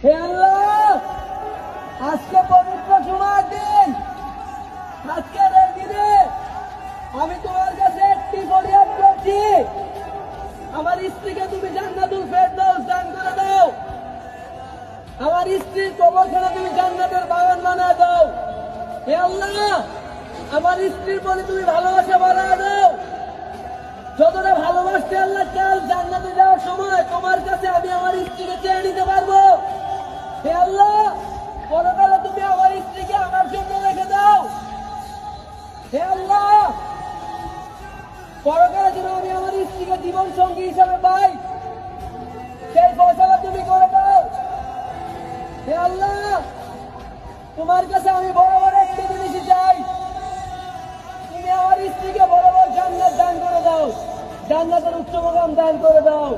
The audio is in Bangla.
হে আল্লাহ, আজকে পবিত্র জুমার দিন, আজকের এই দিনে আমি তোমার কাছে একটি ফরিয়াদ করছি, আমার স্ত্রীকে তুমি জান্নাতুল ফেরদাউস দান করে দাও। আমার স্ত্রীর কবরখানা তুমি জান্নাতের বাগান বানিয়ে দাও। হে আল্লাহ, আমার স্ত্রীর প্রতি তুমি ভালোবাসা বাড়ায় দাও। যতটা ভালোবাসতে আল্লাহ কাল জান্নাতে যাওয়ার সময় তোমার কাছে আমি আমার স্ত্রীকে চেয়ে নিতে পারবো। হে আল্লাহ, পরকালে তুমি আমার স্ত্রীকে আমার জন্য রেখে দাও। হে আল্লাহ, পরকালে যেন আমি আমার স্ত্রীকে জীবন সঙ্গী হিসাবে পাই, সেই ফয়সালা তুমি করে দাও। হে আল্লাহ, তোমার কাছে আমি বড় বড় একটি জিনিস চাই, তুমি আমার স্ত্রীকে বড় বড় জান্নাত দান করে দাও, জান্নাতের উচ্চ মুকাম দান করে দাও।